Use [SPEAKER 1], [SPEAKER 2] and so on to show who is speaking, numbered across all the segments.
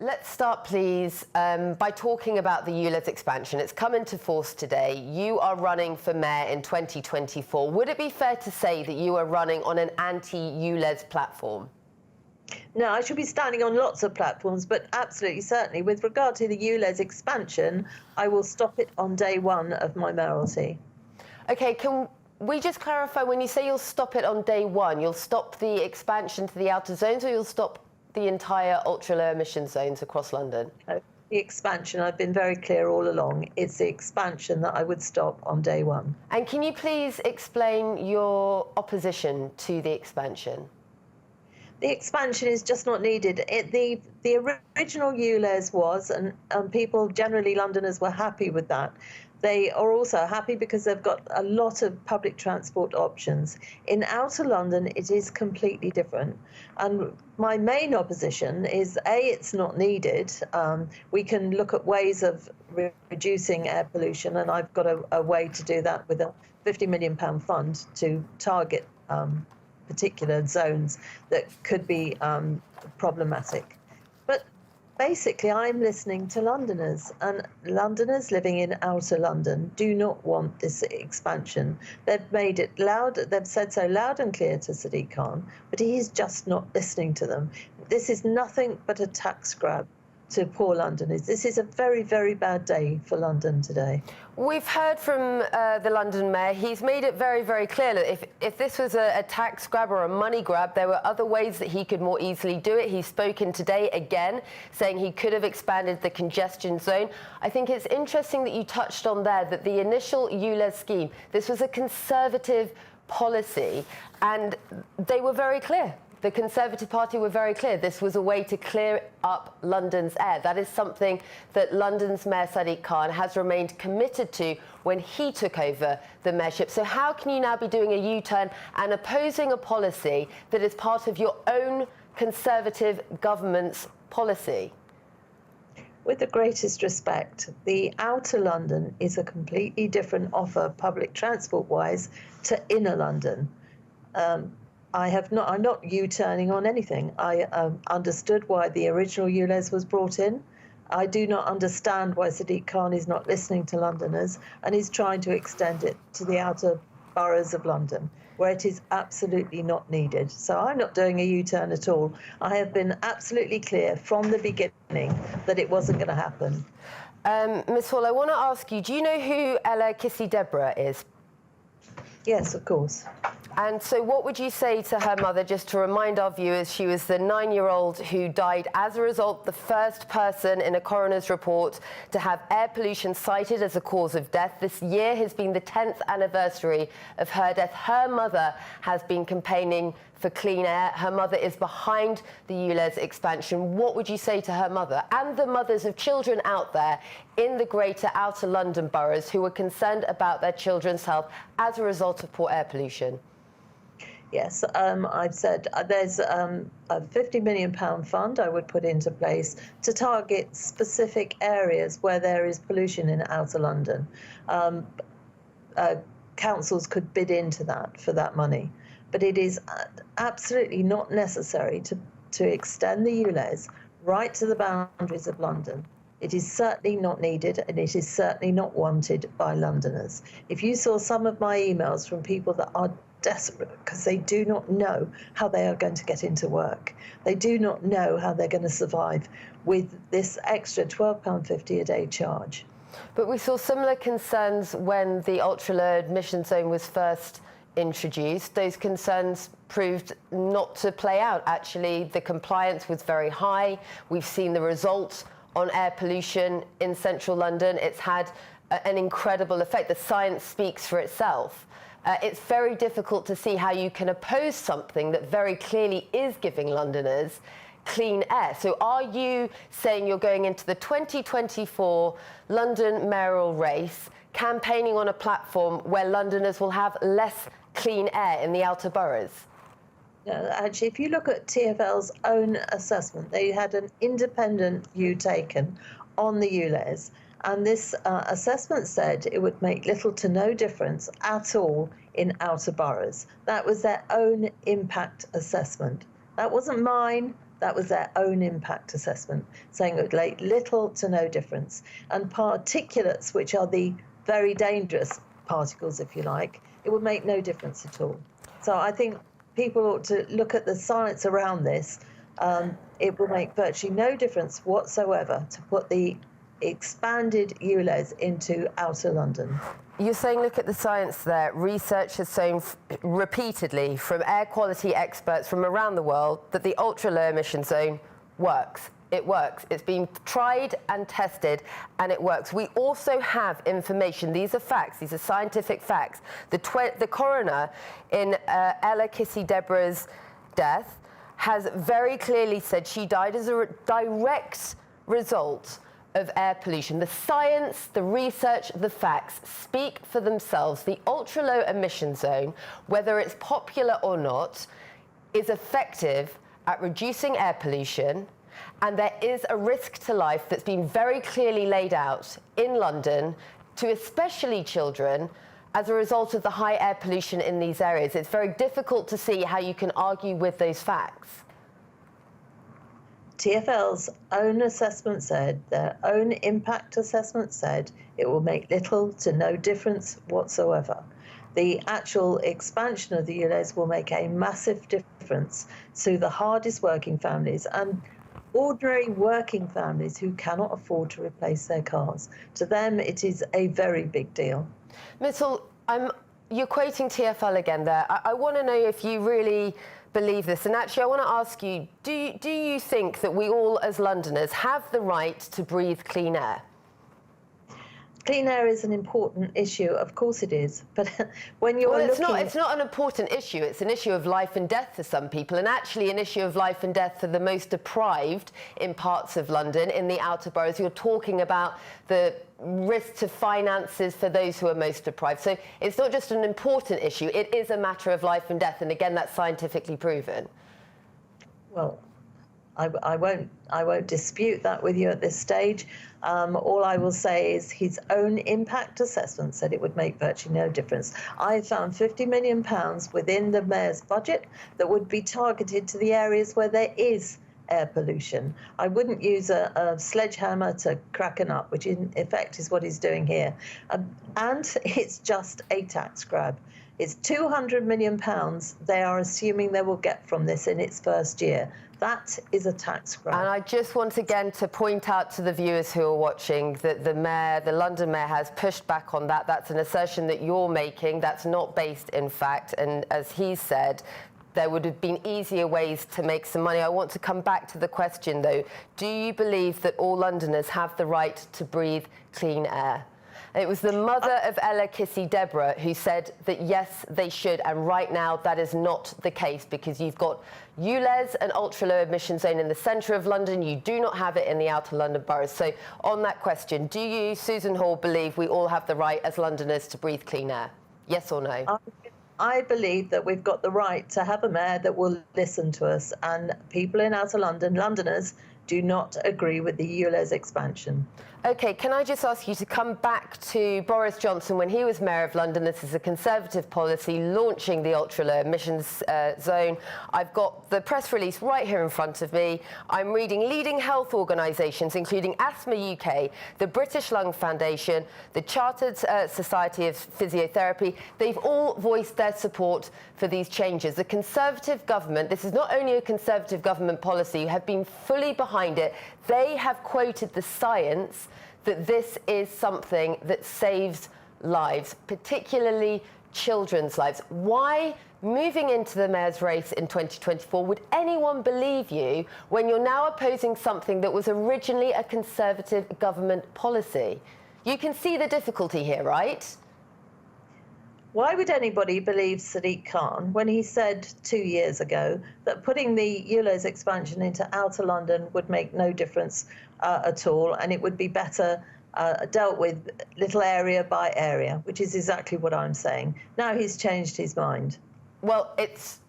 [SPEAKER 1] Let's start, please, by talking about the ULEZ expansion. It's come into force today. You are running for mayor in 2024. Would it be fair to say that you are running on an anti-ULEZ platform?
[SPEAKER 2] No, I should be standing on lots of platforms, but absolutely, certainly. With regard to the ULEZ expansion, I will stop it on day one of my mayoralty.
[SPEAKER 1] OK, can we just clarify, when you say you'll stop it on day one, you'll stop the expansion to the outer zones, or you'll stop the entire ultra-low emission zones across London?
[SPEAKER 2] The expansion, I've been very clear all along, it's the expansion that I would stop on day one.
[SPEAKER 1] And can you please explain your opposition to the expansion?
[SPEAKER 2] The expansion is just not needed. The original ULEZ was, and people, generally Londoners, were happy with that. They are also happy because they've got a lot of public transport options. In outer London, it is completely different. And my main opposition is, A, it's not needed. We can look at ways of reducing air pollution, and I've got a way to do that with a £50 million fund to target particular zones that could be problematic. But basically, I'm listening to Londoners, and Londoners living in outer London do not want this expansion. They've made it loud, they've said so loud and clear to Sadiq Khan, but he is just not listening to them. This is nothing but a tax grab to poor Londoners. This is a very, very bad day for London today.
[SPEAKER 1] We've heard from the London mayor. He's made it very, very clear that if this was a tax grab or a money grab, there were other ways that he could more easily do it. He's spoken today again, saying he could have expanded the congestion zone. I think it's interesting that you touched on there that the initial ULEZ scheme, this was a Conservative policy, and they were very clear. The Conservative Party were very clear. This was a way to clear up London's air. That is something that London's Mayor Sadiq Khan has remained committed to when he took over the mayorship. So how can you now be doing a U-turn and opposing a policy that is part of your own Conservative government's policy?
[SPEAKER 2] With the greatest respect, the outer London is a completely different offer, public transport-wise, to inner London. I'm not U-turning on anything. I understood why the original ULEZ was brought in. I do not understand why Sadiq Khan is not listening to Londoners and is trying to extend it to the outer boroughs of London, where it is absolutely not needed. So I'm not doing a U-turn at all. I have been absolutely clear from the beginning that it wasn't going to happen.
[SPEAKER 1] Ms. Hall, I want to ask you, do you know who Ella Kissy Deborah is?
[SPEAKER 2] Yes, of course.
[SPEAKER 1] And so what would you say to her mother, just to remind our viewers, she was the 9-year-old who died as a result, the first person in a coroner's report to have air pollution cited as a cause of death. This year has been the 10th anniversary of her death. Her mother has been campaigning for clean air. Her mother is behind the ULEZ expansion. What would you say to her mother and the mothers of children out there in the greater outer London boroughs who are concerned about their children's health as a result of poor air pollution?
[SPEAKER 2] Yes, I've said there's a £50 million fund I would put into place to target specific areas where there is pollution in outer London. Councils could bid into that for that money, but it is absolutely not necessary to extend the ULEZ right to the boundaries of London. It is certainly not needed, and it is certainly not wanted by Londoners. If you saw some of my emails from people that are desperate because they do not know how they are going to get into work. They do not know how they're going to survive with this extra £12.50 a day charge.
[SPEAKER 1] But we saw similar concerns when the ultra-low emission zone was first introduced. Those concerns proved not to play out. Actually, the compliance was very high. We've seen the results on air pollution in central London. It's had an incredible effect. The science speaks for itself. It's very difficult to see how you can oppose something that very clearly is giving Londoners clean air. So are you saying you're going into the 2024 London mayoral race campaigning on a platform where Londoners will have less clean air in the outer boroughs?
[SPEAKER 2] No, actually, if you look at TfL's own assessment, they had an independent view taken on the ULEZ. And this assessment said it would make little to no difference at all in outer boroughs. That was their own impact assessment. That wasn't mine. That was their own impact assessment, saying it would make little to no difference. And particulates, which are the very dangerous particles, if you like, it would make no difference at all. So I think people ought to look at the science around this. It will make virtually no difference whatsoever to put the expanded ULEZ into outer London.
[SPEAKER 1] You're saying look at the science there. Research has shown repeatedly from air quality experts from around the world that the ultra-low emission zone works. It works. It's been tried and tested, and it works. We also have information. These are facts. These are scientific facts. The coroner in Ella Kissy-Deborah's death has very clearly said she died as a direct result of air pollution. The science, the research, the facts speak for themselves. The ultra-low emission zone, whether it's popular or not, is effective at reducing air pollution, and there is a risk to life that's been very clearly laid out in London to especially children as a result of the high air pollution in these areas. It's very difficult to see how you can argue with those facts.
[SPEAKER 2] TfL's own assessment said, their own impact assessment said, it will make little to no difference whatsoever. The actual expansion of the ULEZ will make a massive difference to the hardest working families and ordinary working families who cannot afford to replace their cars. To them, it is a very big deal.
[SPEAKER 1] Mitchell, you're quoting TfL again there. I want to know if you really believe this. And actually, I want to ask you, do you think that we all as Londoners have the right to breathe clean air?
[SPEAKER 2] Clean air is an important issue, of course it is. But when you're
[SPEAKER 1] it's not an important issue. It's an issue of life and death for some people, and actually an issue of life and death for the most deprived in parts of London, in the outer boroughs. You're talking about the risk to finances for those who are most deprived. So it's not just an important issue. It is a matter of life and death, and again, that's scientifically proven.
[SPEAKER 2] Well, I won't dispute that with you at this stage. All I will say is his own impact assessment said it would make virtually no difference. I found £50 million within the mayor's budget that would be targeted to the areas where there is air pollution. I wouldn't use a sledgehammer to crack a nut, which in effect is what he's doing here. And it's just a tax grab. It's £200 million they are assuming they will get from this in its first year. That is a tax grab.
[SPEAKER 1] And I just want again to point out to the viewers who are watching that the London mayor has pushed back on that. That's an assertion that you're making. That's not based in fact. And as he said, there would have been easier ways to make some money. I want to come back to the question, though. Do you believe that all Londoners have the right to breathe clean air? It was the mother of Ella Kissy-Deborah who said that, yes, they should. And right now, that is not the case, because you've got ULEZ, an ultra-low emission zone in the centre of London. You do not have it in the outer London boroughs. So on that question, do you, Susan Hall, believe we all have the right as Londoners to breathe clean air? Yes or no?
[SPEAKER 2] I believe that we've got the right to have a mayor that will listen to us. And people in outer London, Londoners, do not agree with the ULEZ expansion.
[SPEAKER 1] OK, can I just ask you to come back to Boris Johnson when he was Mayor of London? This is a Conservative policy launching the ultra-low emissions zone. I've got the press release right here in front of me. I'm reading leading health organisations, including Asthma UK, the British Lung Foundation, the Chartered Society of Physiotherapy. They've all voiced their support for these changes. The Conservative government, this is not only a Conservative government policy, have been fully behind it. They have quoted the science that this is something that saves lives, particularly children's lives. Why, moving into the mayor's race in 2024, would anyone believe you when you're now opposing something that was originally a Conservative government policy? You can see the difficulty here, right?
[SPEAKER 2] Why would anybody believe Sadiq Khan when he said 2 years ago that putting the ULEZ expansion into outer London would make no difference at all, and it would be better dealt with little area by area, which is exactly what I'm saying. Now he's changed his mind.
[SPEAKER 1] Well, it's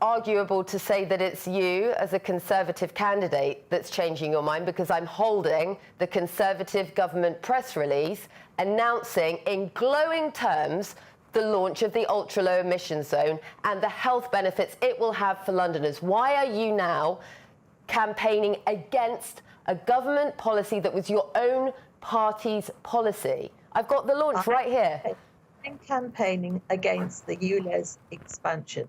[SPEAKER 1] arguable to say that it's you as a Conservative candidate that's changing your mind, because I'm holding the Conservative government press release announcing in glowing terms the launch of the ultra-low emission zone and the health benefits it will have for Londoners. Why are you now campaigning against a government policy that was your own party's policy. I've got the launch right here.
[SPEAKER 2] I'm campaigning against the ULEZ expansion.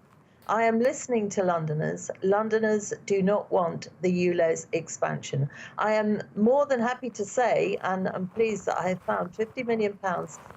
[SPEAKER 2] I am listening to Londoners. Londoners do not want the ULEZ expansion. I am more than happy to say, and I'm pleased that I have found £50 million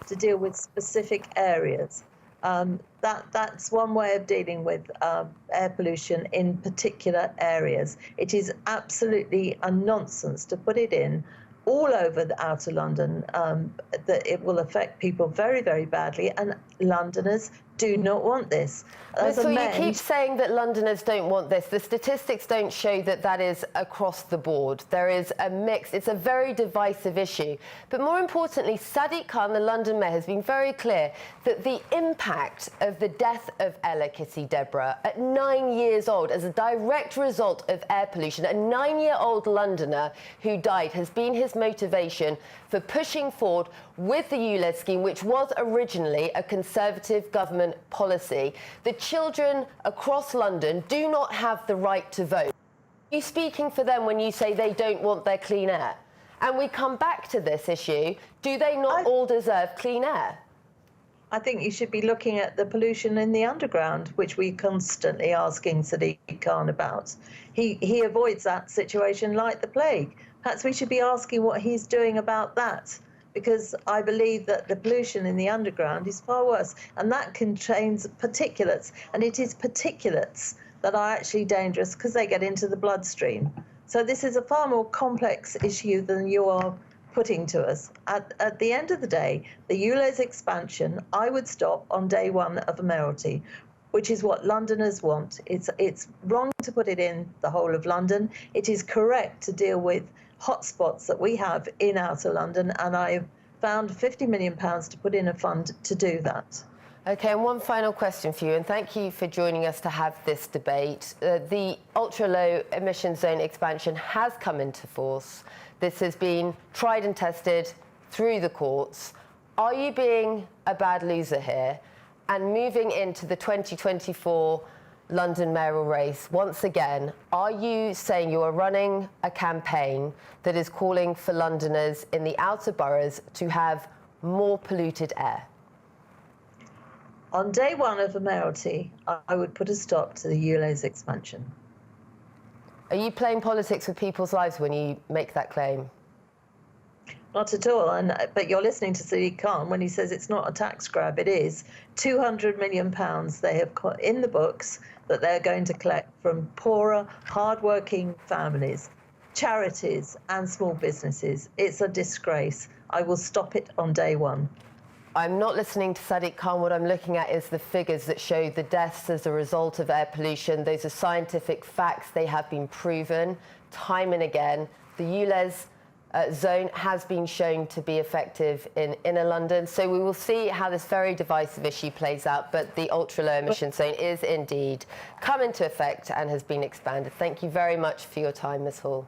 [SPEAKER 2] to deal with specific areas. That's one way of dealing with air pollution in particular areas. It is absolutely a nonsense to put it in all over the outer London, that it will affect people very, very badly, and Londoners do not want this.
[SPEAKER 1] So you keep saying that Londoners don't want this. The statistics don't show that that is across the board. There is a mix. It's a very divisive issue. But more importantly, Sadiq Khan, the London mayor, has been very clear that the impact of the death of Ella Kitty Deborah at 9 years old as a direct result of air pollution, a 9-year-old Londoner who died, has been his motivation for pushing forward with the ULEZ scheme, which was originally a Conservative government policy. The children across London do not have the right to vote. Are you speaking for them when you say they don't want their clean air? And we come back to this issue. Do they not all deserve clean air?
[SPEAKER 2] I think you should be looking at the pollution in the underground, which we're constantly asking Sadiq Khan about. He avoids that situation like the plague. Perhaps we should be asking what he's doing about that, because I believe that the pollution in the underground is far worse, and that contains particulates, and it is particulates that are actually dangerous because they get into the bloodstream. So this is a far more complex issue than you are putting to us. At the end of the day, the ULEZ expansion, I would stop on day one of a mayoralty, which is what Londoners want. It's wrong to put it in the whole of London. It is correct to deal with hotspots that we have in outer London, and I've found £50 million to put in a fund to do that.
[SPEAKER 1] OK, and one final question for you, and thank you for joining us to have this debate. The ultra-low emission zone expansion has come into force. This has been tried and tested through the courts. Are you being a bad loser here and moving into the 2024 London mayoral race, once again, are you saying you are running a campaign that is calling for Londoners in the outer boroughs to have more polluted air?
[SPEAKER 2] On day one of a mayoralty, I would put a stop to the ULEZ expansion.
[SPEAKER 1] Are you playing politics with people's lives when you make that claim?
[SPEAKER 2] Not at all, but you're listening to Sadiq Khan when he says it's not a tax grab. It is £200 million they have got in the books that they're going to collect from poorer, hard-working families, charities and small businesses. It's a disgrace. I will stop it on day one.
[SPEAKER 1] I'm not listening to Sadiq Khan. What I'm looking at is the figures that show the deaths as a result of air pollution. Those are scientific facts. They have been proven time and again. The ULEZ zone has been shown to be effective in inner London. So we will see how this very divisive issue plays out. But the ultra-low emission zone is indeed come into effect and has been expanded. Thank you very much for your time, Ms. Hall.